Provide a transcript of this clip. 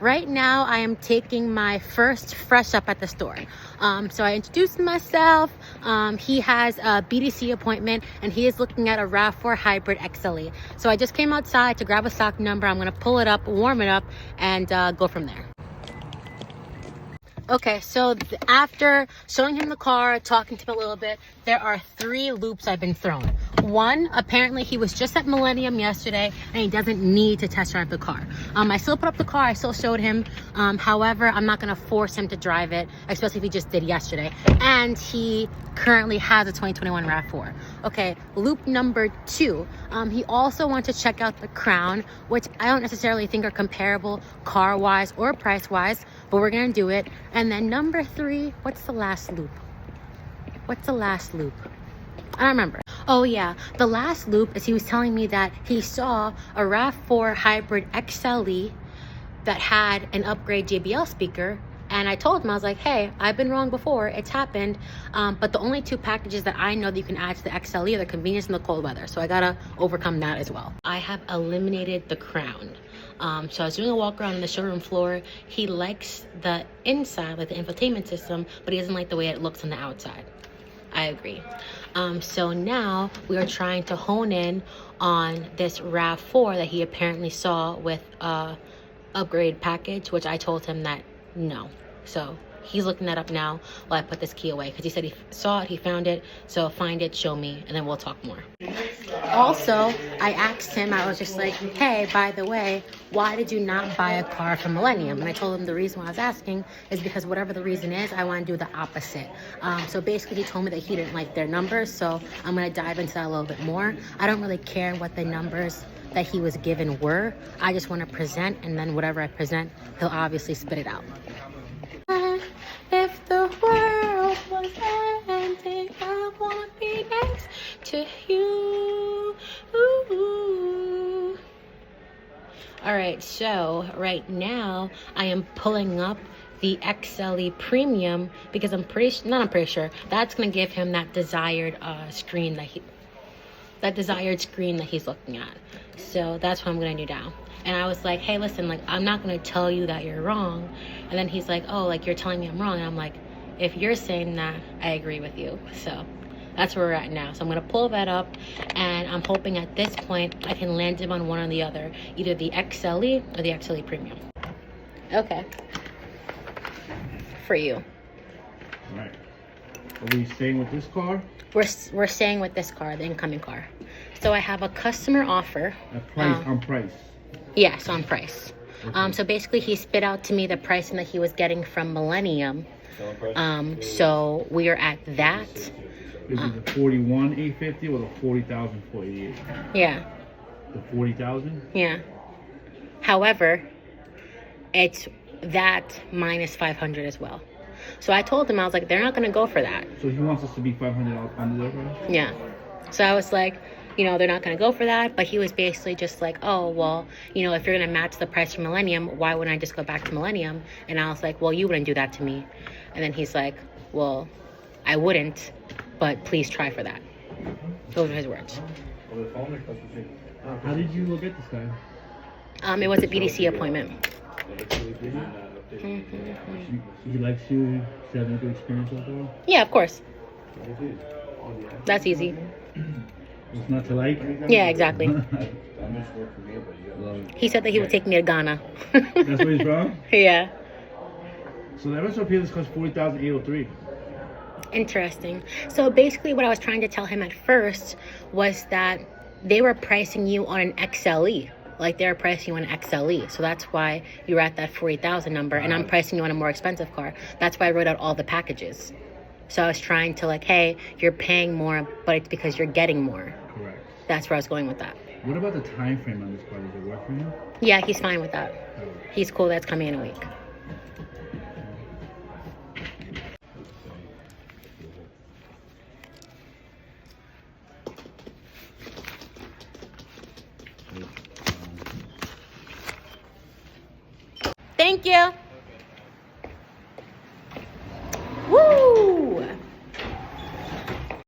Right now, I am taking my first fresh up at the store. So I introduced myself. He has a BDC appointment and he is looking at a RAV4 Hybrid XLE. So I just came outside to grab a stock number. I'm gonna pull it up, warm it up, and go from there. Okay, so after showing him the car, talking to him a little bit, there are 3 loops I've been thrown. One, apparently he was just at Millennium yesterday and he doesn't need to test drive the car. I still put up the car, I still showed him. However, I'm not gonna force him to drive it, especially if he just did yesterday. And he currently has a 2021 RAV4. Okay, loop number 2, he also wants to check out the Crown, which I don't necessarily think are comparable car-wise or price-wise, but we're gonna do it. And then number 3, what's the last loop? What's the last loop? I don't remember. Oh yeah, the last loop is he was telling me that he saw a RAV4 Hybrid XLE that had an upgrade JBL speaker. And I told him, I was like, hey, I've been wrong before, it's happened. But the only 2 packages that I know that you can add to the XLE are the convenience and the cold weather. So I gotta overcome that as well. I have eliminated the Crown. So I was doing a walk around on the showroom floor. He likes the inside, like the infotainment system, but he doesn't like the way it looks on the outside. I agree. So now we are trying to hone in on this RAV4 that he apparently saw with upgrade package, which I told him that no. So he's looking that up now while I put this key away, because he said he saw it, he found it. So find it, show me, and then we'll talk more. Also, I asked him, I was just like, hey, by the way, why did you not buy a car from Millennium? And I told him the reason why I was asking is because whatever the reason is, I want to do the opposite. So basically he told me that he didn't like their numbers, so I'm going to dive into that a little bit more. I don't really care what the numbers that he was given were. I just want to present, and then whatever I present, he'll obviously spit it out. If the world was ending, I want to be next to you. Ooh. All right, so right now I am pulling up the XLE Premium because I'm pretty sure that's gonna give him that desired screen that he's looking at. So that's what I'm gonna do now. And I was like, hey, listen, like, I'm not gonna tell you that you're wrong. And then he's like, oh, like, you're telling me I'm wrong. And I'm like, if you're saying that, I agree with you. So that's where we're at now. So I'm gonna pull that up, and I'm hoping at this point I can land him on one or the other, either the XLE or the XLE Premium. Okay. For you. All right. Are we staying with this car? We're staying with this car, the incoming car. So I have a customer offer. A price on price. Yes, on price. Okay. So basically he spit out to me the pricing that he was getting from Millennium. So we are at that. Is it the 41,850 or the 40,488? Yeah. The 40,000? Yeah. However, it's that minus 500 as well. So I told him, I was like, they're not going to go for that. So he wants us to be $500 under that price? Yeah. So I was like, you know, they're not going to go for that. But he was basically just like, oh, well, you know, if you're going to match the price from Millennium, why wouldn't I just go back to Millennium? And I was like, well, you wouldn't do that to me. And then he's like, well, I wouldn't, but please try for that. Those are his words. How did you look at this guy? It was a BDC appointment. He likes you. She's having a good experience overall? Yeah, of course. That's easy. It's not to like? Yeah, exactly. He said that he would take me to Ghana. That's where he's from? Yeah. So the MSRP of this costs $40,803. Interesting. So basically what I was trying to tell him at first was that they were pricing you on an XLE. Like, they're pricing you on an XLE. So that's why you're at that 40,000 number, and I'm pricing you on a more expensive car. That's why I wrote out all the packages. So I was trying to, like, hey, you're paying more, but it's because you're getting more. Correct. That's where I was going with that. What about the time frame on this car? Does it work for him? Yeah, he's fine with that. He's cool. That's coming in a week. Thank you.